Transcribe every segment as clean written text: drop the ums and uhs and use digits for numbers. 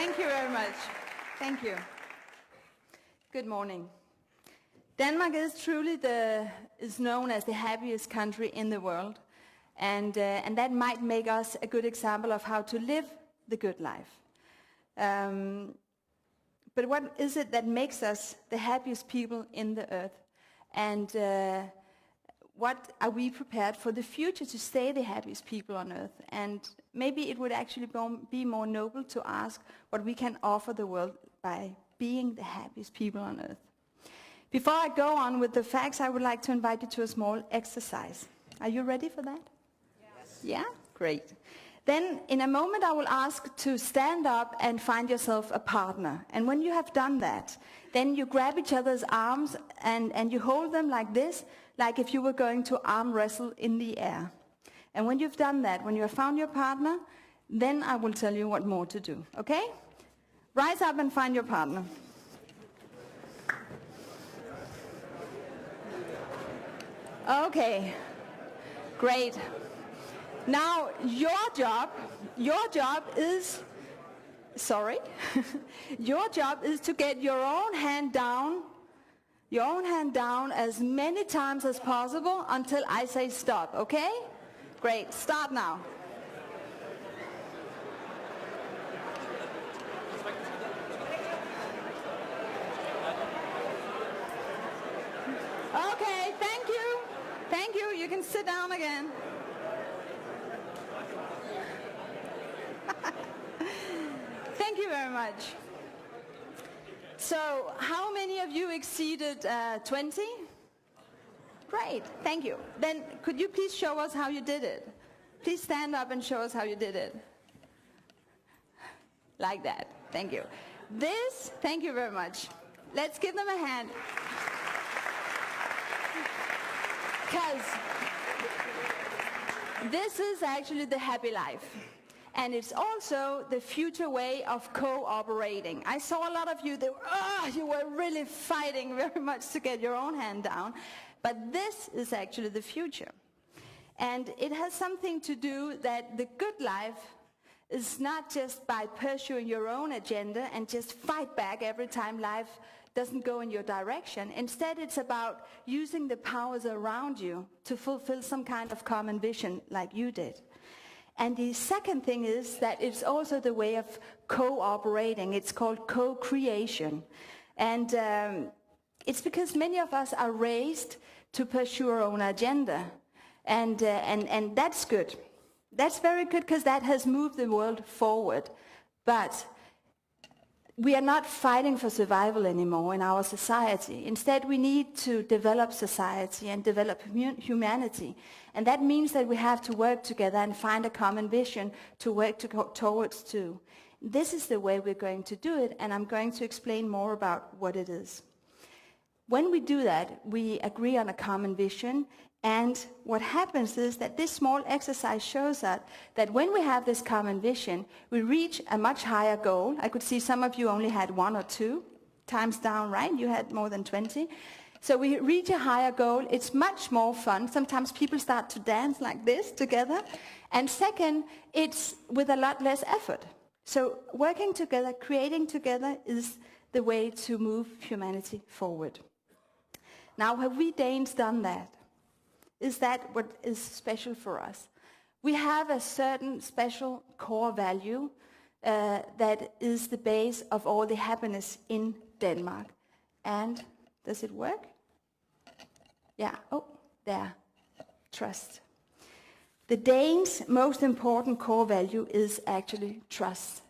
Thank you very much. Thank you. Good morning. Denmark is truly is known as the happiest country in the world, and that might make us a good example of how to live the good life. But what is it that makes us the happiest people in the earth? And what are we prepared for the future to stay the happiest people on earth? And maybe it would actually be more noble to ask what we can offer the world by being the happiest people on earth. Before I go on with the facts, I would like to invite you to a small exercise. Are you ready for that? Yes. Yeah? Great. Then in a moment I will ask to stand up and find yourself a partner. And when you have done that, then you grab each other's arms and you hold them like this, like if you were going to arm wrestle in the air. And when you've done that, when you have found your partner, then I will tell you what more to do. Okay? Rise up and find your partner. Okay. Great. Now, your job is, your job is to get your own hand down as many times as possible until I say stop, okay? Great, start now. Okay, thank you. Thank you, you can sit down again. Thank you very much. So, how many of you exceeded 20? Great, thank you. Then, could you please show us how you did it? Please stand up and show us how you did it. Like that, thank you. Thank you very much. Let's give them a hand. Because this is actually the happy life. And it's also the future way of cooperating. I saw a lot of you, you were really fighting very much to get your own hand down. But this is actually the future. And it has something to do that the good life is not just by pursuing your own agenda and just fight back every time life doesn't go in your direction. Instead, it's about using the powers around you to fulfill some kind of common vision like you did. And the second thing is that it's also the way of cooperating. It's called co-creation. And it's because many of us are raised to pursue our own agenda. And that's good. That's very good because that has moved the world forward. But we are not fighting for survival anymore in our society. Instead, we need to develop society and develop humanity. And that means that we have to work together and find a common vision to work towards too. This is the way we're going to do it, and I'm going to explain more about what it is. When we do that, we agree on a common vision, and what happens is that this small exercise shows us that when we have this common vision, we reach a much higher goal. I could see some of you only had 1 or 2 times down, right? You had more than 20. So we reach a higher goal. It's much more fun. Sometimes people start to dance like this together. And second, it's with a lot less effort. So working together, creating together is the way to move humanity forward. Now, have we Danes done that? Is that what is special for us? We have a certain special core value that is the base of all the happiness in Denmark. And does it work? Yeah, oh, there, trust. The Danes' most important core value is actually trust.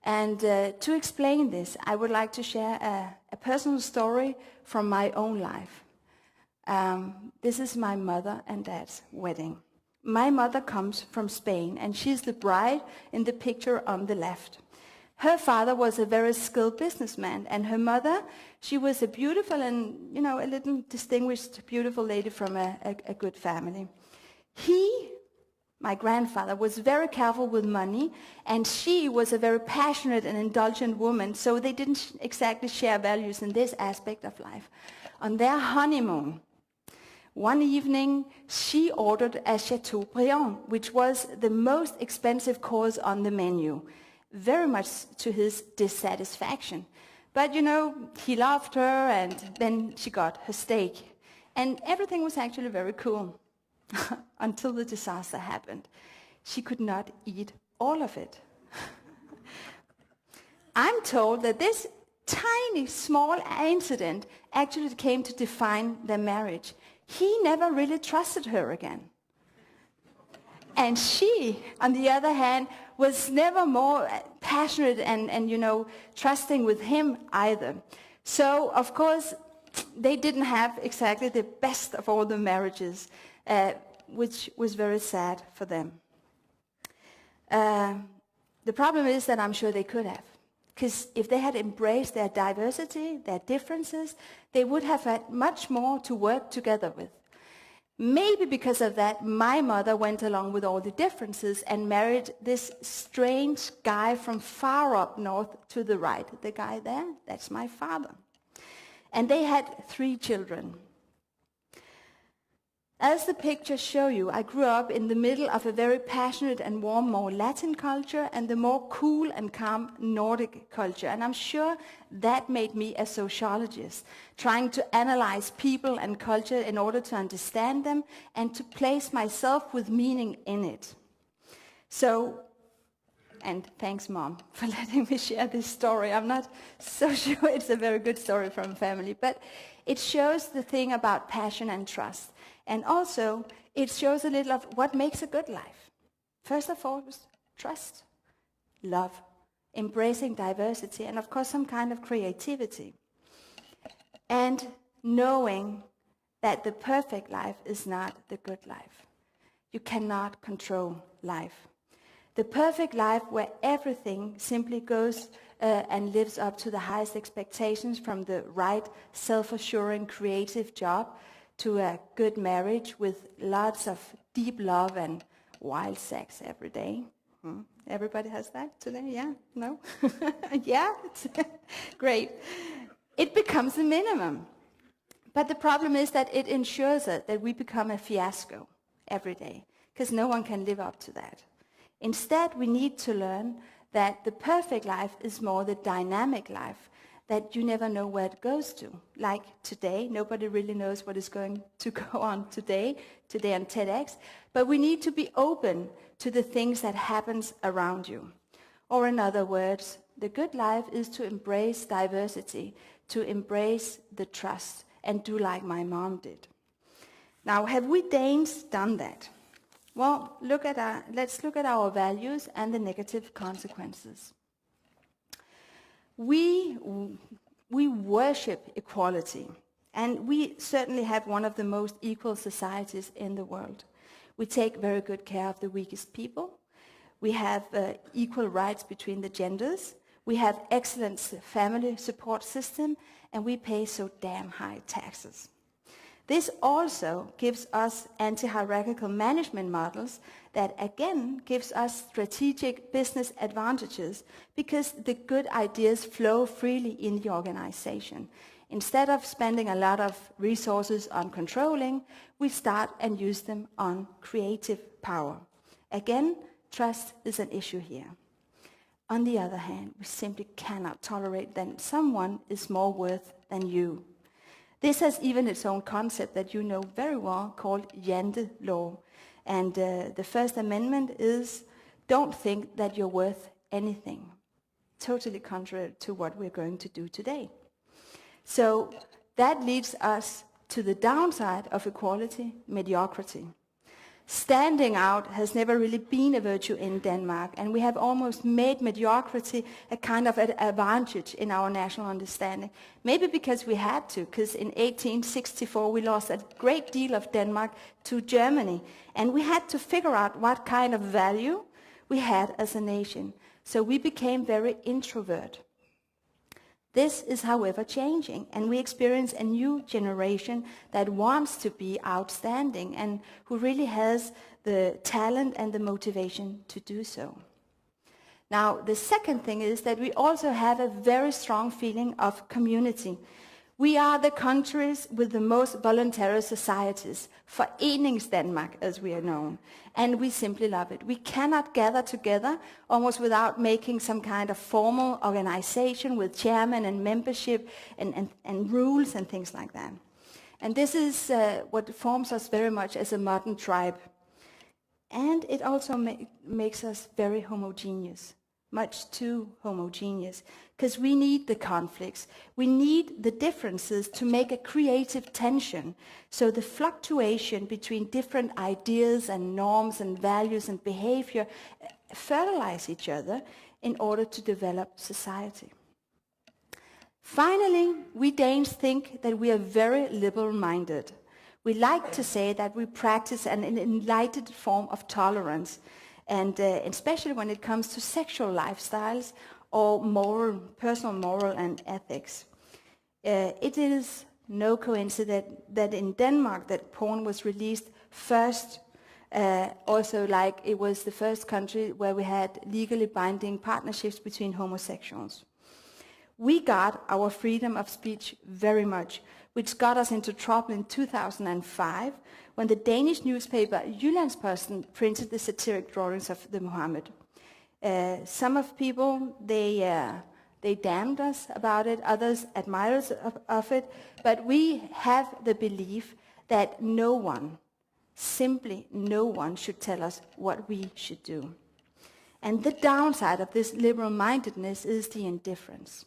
And to explain this, I would like to share a personal story from my own life. This is my mother and dad's wedding. My mother comes from Spain, and she's the bride in the picture on the left. Her father was a very skilled businessman, and her mother, she was a beautiful and, a little distinguished, beautiful lady from a good family. My grandfather, was very careful with money, and she was a very passionate and indulgent woman, so they didn't exactly share values in this aspect of life. On their honeymoon, one evening, she ordered a Chateaubriand, which was the most expensive course on the menu. very much to his dissatisfaction. But you know, he loved her, and then she got her steak. And everything was actually very cool until the disaster happened. She could not eat all of it. I'm told that this tiny, small incident actually came to define their marriage. He never really trusted her again. And she, on the other hand, was never more passionate and you know, trusting with him either. So, of course, they didn't have exactly the best of all the marriages, which was very sad for them. The problem is that I'm sure they could have. Because if they had embraced their diversity, their differences, they would have had much more to work together with. Maybe because of that, my mother went along with all the differences and married this strange guy from far up north to the right. The guy there, that's my father. And they had 3 children. As the pictures show you, I grew up in the middle of a very passionate and warm, more Latin culture and the more cool and calm Nordic culture. And I'm sure that made me a sociologist, trying to analyze people and culture in order to understand them and to place myself with meaning in it. So, and thanks, Mom, for letting me share this story. I'm not so sure it's a very good story from family, but it shows the thing about passion and trust. And also, it shows a little of what makes a good life. First of all, trust, love, embracing diversity, and of course some kind of creativity. And knowing that the perfect life is not the good life. You cannot control life. The perfect life where everything simply goes and lives up to the highest expectations, from the right, self-assuring, creative job to a good marriage with lots of deep love and wild sex every day. Everybody has that today? Yeah? No? Yeah? Great. It becomes the minimum. But the problem is that it ensures that we become a fiasco every day, because no one can live up to that. Instead, we need to learn that the perfect life is more the dynamic life, that you never know where it goes to. Like today, nobody really knows what is going to go on today on Tedx, but we need to be open to the things that happens around you. Or in other words, the good life is to embrace diversity, to embrace the trust, and do like my mom did. Now, have we Danes done that? Well, let's look at our values and the negative consequences. We worship equality, and we certainly have one of the most equal societies in the world. We take very good care of the weakest people. We have equal rights between the genders. We have excellent family support system, and we pay so damn high taxes. This also gives us anti-hierarchical management models that again gives us strategic business advantages, because the good ideas flow freely in the organization. Instead of spending a lot of resources on controlling, we start and use them on creative power. Again, trust is an issue here. On the other hand, we simply cannot tolerate that someone is more worth than you. This has even its own concept that you know very well, called Jante law. And the First Amendment is, don't think that you're worth anything. Totally contrary to what we're going to do today. So that leads us to the downside of equality, mediocrity. Standing out has never really been a virtue in Denmark, and we have almost made mediocrity a kind of an advantage in our national understanding. Maybe because we had to, because in 1864 we lost a great deal of Denmark to Germany, and we had to figure out what kind of value we had as a nation. So we became very introvert. This is, however, changing, and we experience a new generation that wants to be outstanding and who really has the talent and the motivation to do so. Now, the second thing is that we also have a very strong feeling of community. We are the countries with the most voluntary societies, Foreningsdanmark as we are known, and we simply love it. We cannot gather together almost without making some kind of formal organization with chairman and membership and rules and things like that. And this is what forms us very much as a modern tribe. And it also makes us very homogeneous, much too homogeneous, because we need the conflicts. We need the differences to make a creative tension. So the fluctuation between different ideas and norms and values and behavior fertilize each other in order to develop society. Finally, we Danes think that we are very liberal-minded. We like to say that we practice an enlightened form of tolerance, and especially when it comes to sexual lifestyles or personal moral and ethics. It is no coincidence that in Denmark that porn was released first, also like it was the first country where we had legally binding partnerships between homosexuals. We got our freedom of speech very much, which got us into trouble in 2005 when the Danish newspaper Jyllandsposten printed the satiric drawings of the Mohammed. Some of people, they damned us about it, others admirers of it, but we have the belief that no one, simply no one, should tell us what we should do. And the downside of this liberal-mindedness is the indifference.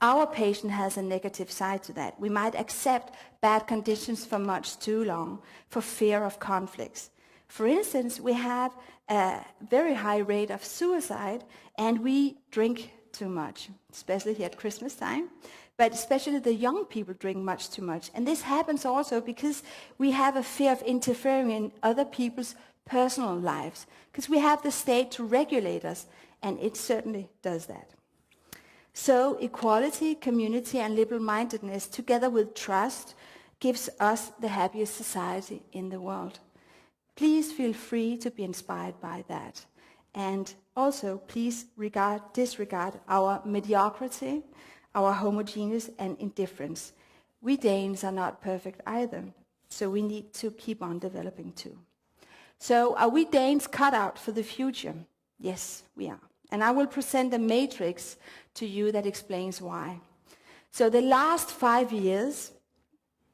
Our patient has a negative side to that. We might accept bad conditions for much too long, for fear of conflicts. For instance, we have a very high rate of suicide, and we drink too much, especially here at Christmas time. But especially the young people drink much too much. And this happens also because we have a fear of interfering in other people's personal lives, because we have the state to regulate us, and it certainly does that. So equality, community, and liberal-mindedness, together with trust, gives us the happiest society in the world. Please feel free to be inspired by that. And also, please disregard our mediocrity, our homogeneous and indifference. We Danes are not perfect either, so we need to keep on developing too. So are we Danes cut out for the future? Yes, we are. And I will present a matrix to you that explains why. So the last 5 years,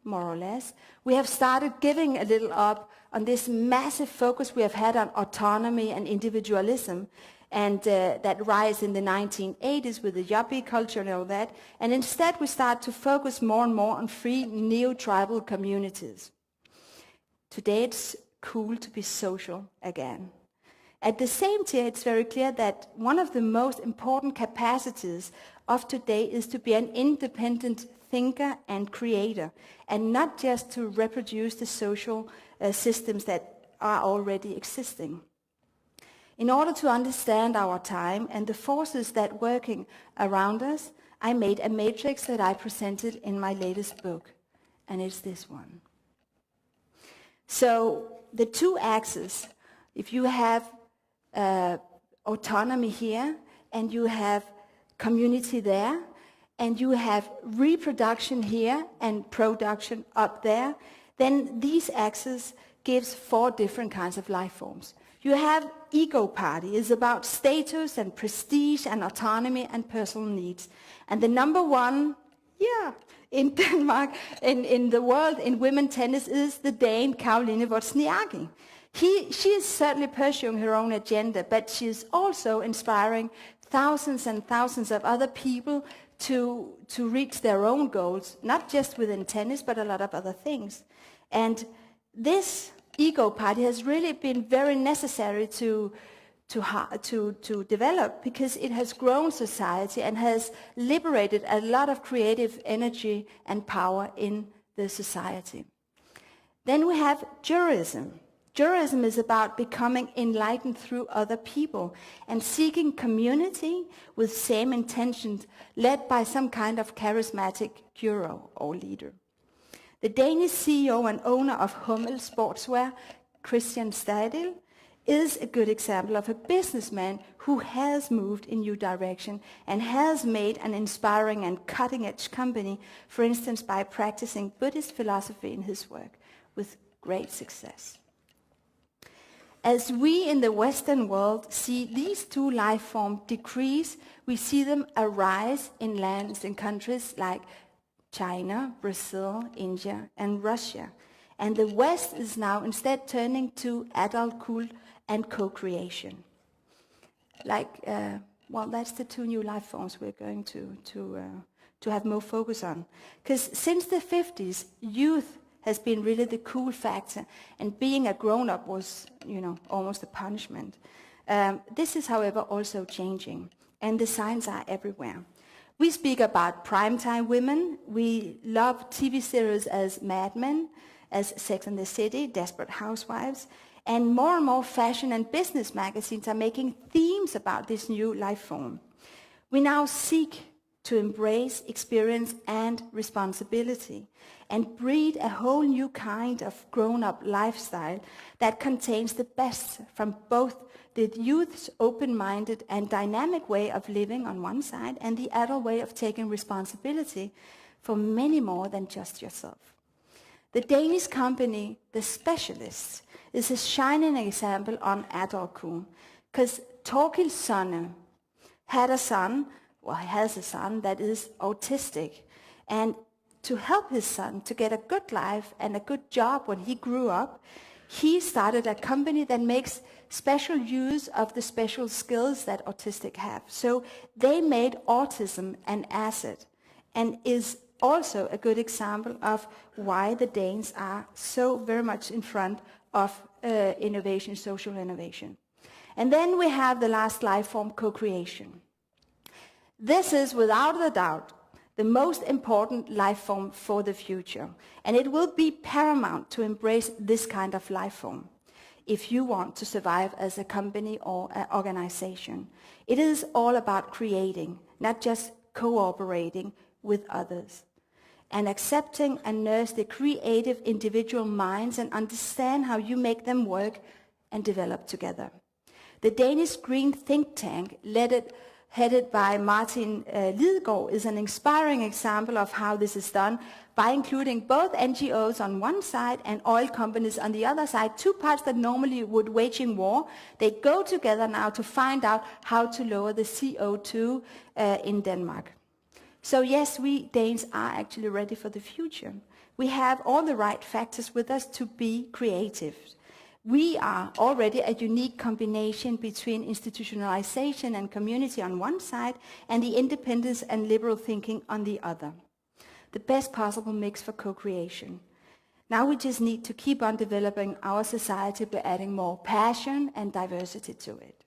more or less, we have started giving a little up on this massive focus we have had on autonomy and individualism, and that rise in the 1980s with the yuppie culture and all that. And instead we start to focus more and more on free neo-tribal communities. Today it's cool to be social again. At the same time, it's very clear that one of the most important capacities of today is to be an independent thinker and creator, and not just to reproduce the social systems that are already existing. In order to understand our time and the forces that are working around us, I made a matrix that I presented in my latest book, and it's this one. So the two axes, if you have autonomy here, and you have community there, and you have reproduction here and production up there, then these axes gives 4 different kinds of life forms. You have ego party, is about status and prestige and autonomy and personal needs. And the number one, in Denmark, in the world, in women tennis, is the Dane Caroline Wozniacki. She is certainly pursuing her own agenda, but she is also inspiring thousands and thousands of other people to reach their own goals, not just within tennis, but a lot of other things. And this ego party has really been very necessary to develop, because it has grown society and has liberated a lot of creative energy and power in the society. Then we have jurism. Jurism is about becoming enlightened through other people and seeking community with same intentions, led by some kind of charismatic guru or leader. The Danish CEO and owner of Hummel Sportswear, Christian Stadil, is a good example of a businessman who has moved in new direction and has made an inspiring and cutting-edge company, for instance, by practicing Buddhist philosophy in his work with great success. As we in the Western world see these two life forms decrease, we see them arise in lands and countries like China, Brazil, India, and Russia. And the West is now instead turning to adulthood and co-creation. Well, that's the two new life forms we're going to have more focus on. Because since the 50s, youth has been really the cool factor, and being a grown-up was, almost a punishment. This is, however, also changing, and the signs are everywhere. We speak about primetime women. We love TV series as Mad Men, as Sex and the City, Desperate Housewives, and more fashion and business magazines are making themes about this new life form. We now seek to embrace experience and responsibility and breed a whole new kind of grown-up lifestyle that contains the best from both the youth's open-minded and dynamic way of living on one side and the adult way of taking responsibility for many more than just yourself. The Danish company, The Sociologists, is a shining example on adulthood, because Torkild's son had a son, he has a son that is autistic, and to help his son to get a good life and a good job when he grew up, he started a company that makes special use of the special skills that autistic have. So they made autism an asset, and is also a good example of why the Danes are so very much in front of innovation, social innovation. And then we have the last life form, co-creation. This is without a doubt the most important life form for the future, and it will be paramount to embrace this kind of life form if you want to survive as a company or an organization. It is all about creating, not just cooperating with others, and accepting and nurse the creative individual minds and understand how you make them work and develop together. The Danish Green think tank, headed by Martin Lidegaard, is an inspiring example of how this is done by including both NGOs on one side and oil companies on the other side, two parts that normally would waging war. They go together now to find out how to lower the CO2 in Denmark. So yes, we Danes are actually ready for the future. We have all the right factors with us to be creative. We are already a unique combination between institutionalization and community on one side and the independence and liberal thinking on the other. The best possible mix for co-creation. Now we just need to keep on developing our society by adding more passion and diversity to it.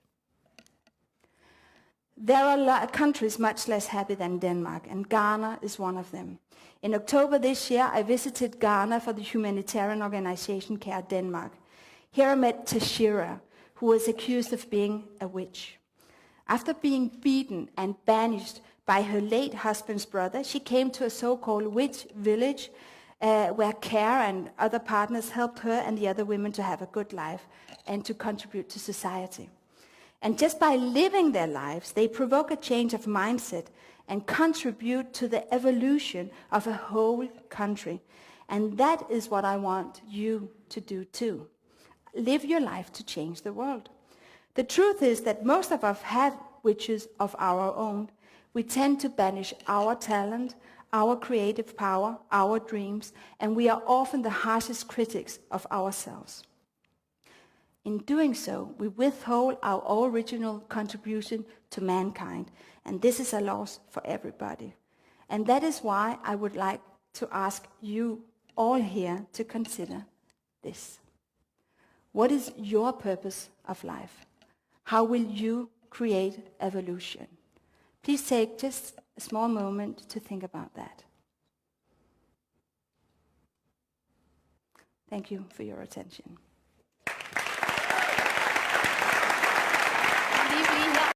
There are a lot of countries much less happy than Denmark, and Ghana is one of them. In October this year, I visited Ghana for the humanitarian organization Care Denmark. Here I met Tashira, who was accused of being a witch. After being beaten and banished by her late husband's brother, she came to a so-called witch village where Care and other partners helped her and the other women to have a good life and to contribute to society. And just by living their lives, they provoke a change of mindset and contribute to the evolution of a whole country. And that is what I want you to do too. Live your life to change the world. The truth is that most of us have witches of our own. We tend to banish our talent, our creative power, our dreams, and we are often the harshest critics of ourselves. In doing so, we withhold our original contribution to mankind, and this is a loss for everybody. And that is why I would like to ask you all here to consider this. What is your purpose of life? How will you create evolution? Please take just a small moment to think about that. Thank you for your attention.